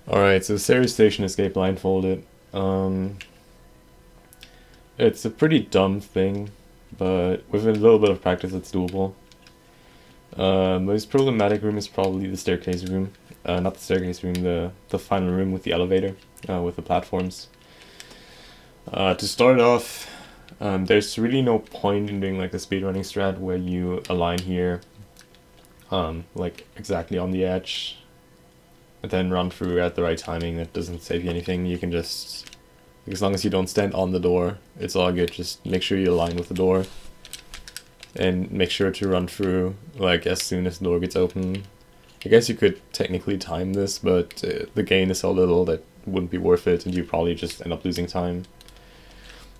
Alright, so Ceres Station Escape Blindfolded. Um, it's a pretty dumb thing, but with a little bit of practice it's doable. Most problematic room is probably the staircase room. Not the staircase room, the final room with the elevator, with the platforms. To start off, there's really no point in doing like the speedrunning strat where you align here, like exactly on the edge, and then run through at the right timing. That doesn't save you anything. You can just, as long as you don't stand on the door, it's all good. Just make sure you align with the door, and make sure to run through like as soon as the door gets open. I guess you could technically time this, but the gain is so little that wouldn't be worth it, and you probably just end up losing time.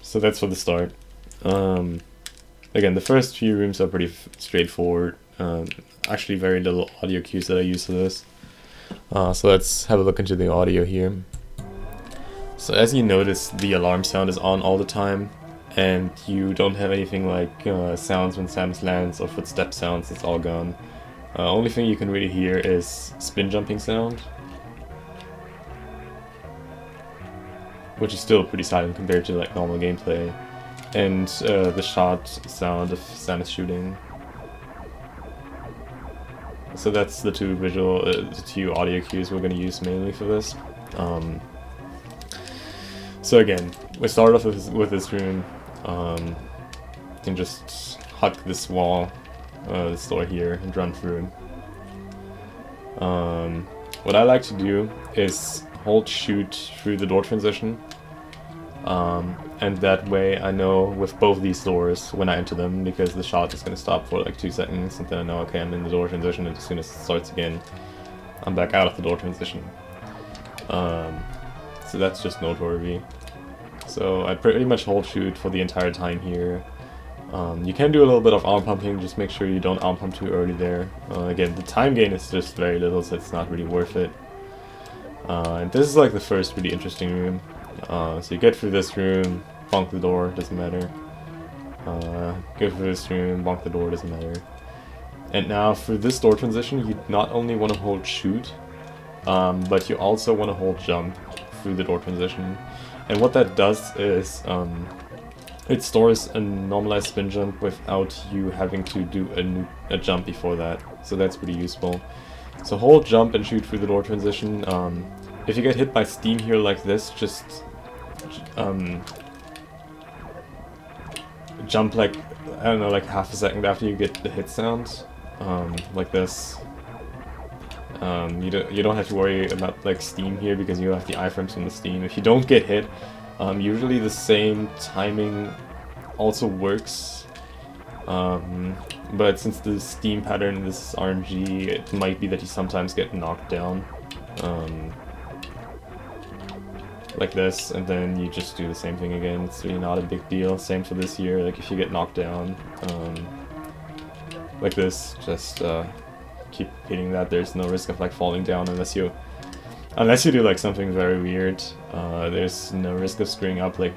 So that's for the start. Again, the first few rooms are pretty straightforward. Actually, very little audio cues that I use for this. So let's have a look into the audio here. So as you notice, the alarm sound is on all the time, and you don't have anything like sounds when Samus lands or footstep sounds. It's all gone. Only thing you can really hear is spin jumping sound, which is still pretty silent compared to like normal gameplay, and the shot sound of Samus shooting. So that's the two audio cues we're going to use mainly for this. So again, we start off with this room. You can just hug this wall, this door here, and run through. What I like to do is hold shoot through the door transition. And that way I know with both these doors when I enter them, because the shot is going to stop for like 2 seconds, and then I know, okay, I'm in the door transition, and as soon as it starts again, I'm back out of the door transition. So that's just noteworthy. So I pretty much hold shoot for the entire time here. You can do a little bit of arm pumping, just make sure you don't arm pump too early there. Again, the time gain is just very little, so it's not really worth it. And this is like the first really interesting room. So you get through this room, bonk the door, doesn't matter. Go through this room, bonk the door, doesn't matter. And now for this door transition, you not only want to hold shoot, but you also want to hold jump through the door transition. And what that does is, it stores a normalized spin jump without you having to do a jump before that. So that's pretty useful. So hold jump and shoot through the door transition. If you get hit by steam here like this, just jump like, I don't know, like half a second after you get the hit sound, like this. You don't have to worry about like steam here because you have the iframes from the steam. If you don't get hit, usually the same timing also works. But since the steam pattern this is RNG, it might be that you sometimes get knocked down. Like this, and then you just do the same thing again. It's really not a big deal. Same for this here, like if you get knocked down, like this, just keep hitting that. There's no risk of like falling down unless you do like something very weird. There's no risk of screwing up. Like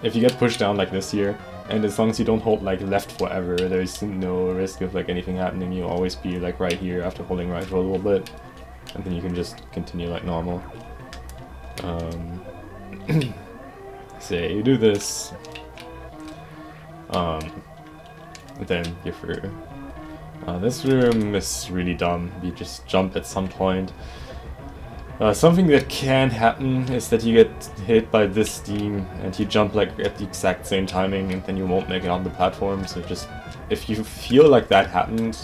if you get pushed down like this here, and as long as you don't hold like left forever, there's no risk of like anything happening. You'll always be like right here after holding right for a little bit, and then you can just continue like normal. Say you do this, and then you're through. This room is really dumb. You just jump at some point. Something that can happen is that you get hit by this steam and you jump like at the exact same timing, and then you won't make it on the platform. So just, if you feel like that happened,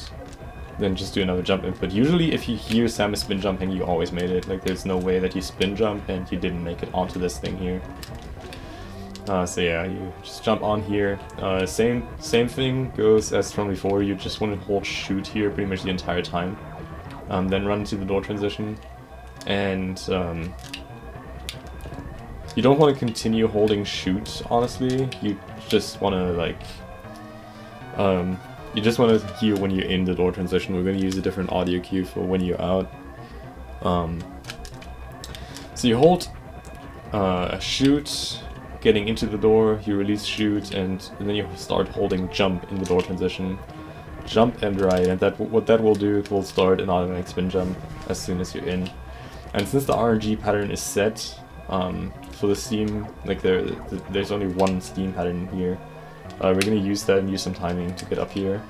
then just do another jump input. Usually if you hear Samus spin jumping, you always made it. Like there's no way that you spin jump and you didn't make it onto this thing here. So yeah, you just jump on here. Same thing goes as from before. You just want to hold shoot here pretty much the entire time. Then run to the door transition. And you don't want to continue holding shoot, honestly. You just want to like... you just want to hear when you're in the door transition. We're going to use a different audio cue for when you're out. So you hold shoot, getting into the door, you release shoot, and then you start holding jump in the door transition. Jump and right, and what that will do, it will start an automatic spin jump as soon as you're in. And since the RNG pattern is set for the steam, like there's only one steam pattern here, we're gonna use that and use some timing to get up here.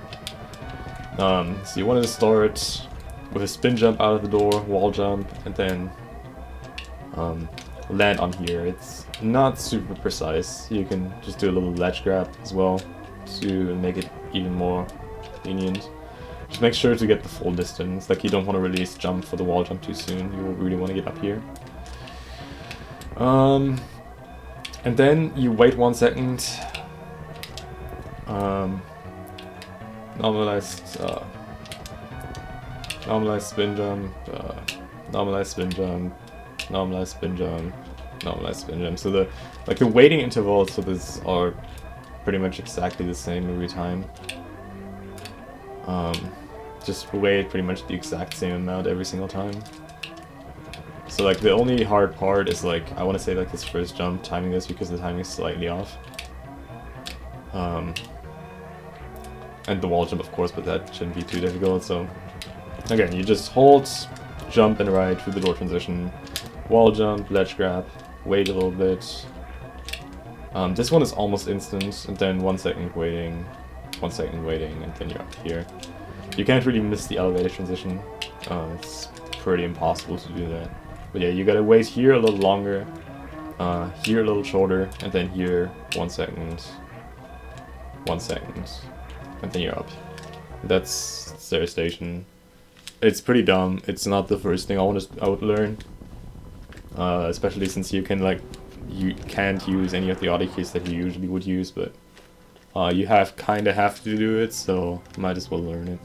So you want to start with a spin jump out of the door, wall jump, and then land on here. It's not super precise. You can just do a little ledge grab as well to make it even more lenient. Just make sure to get the full distance. Like, you don't want to release jump for the wall jump too soon. You will really want to get up here. And then you wait 1 second. Normalized spin jump, normalized spin jump, normalized spin jump, normalized spin jump. So the waiting intervals for this are pretty much exactly the same every time. Just wait pretty much the exact same amount every single time. So like the only hard part is like, I want to say like this first jump, timing this because the timing is slightly off. And the wall jump of course, but that shouldn't be too difficult. So again, you just hold, jump and ride through the door transition, wall jump, ledge grab, wait a little bit. This one is almost instant, and then 1 second waiting, 1 second waiting, and then you're up here. You can't really miss the elevator transition. It's pretty impossible to do that. But yeah, you gotta wait here a little longer, here a little shorter, and then here 1 second, 1 second, and then you're up. That's Ceres Station. It's pretty dumb. It's not the first thing I would learn, especially since you can't use any of the oddities that you usually would use, but you kinda have to do it, so might as well learn it.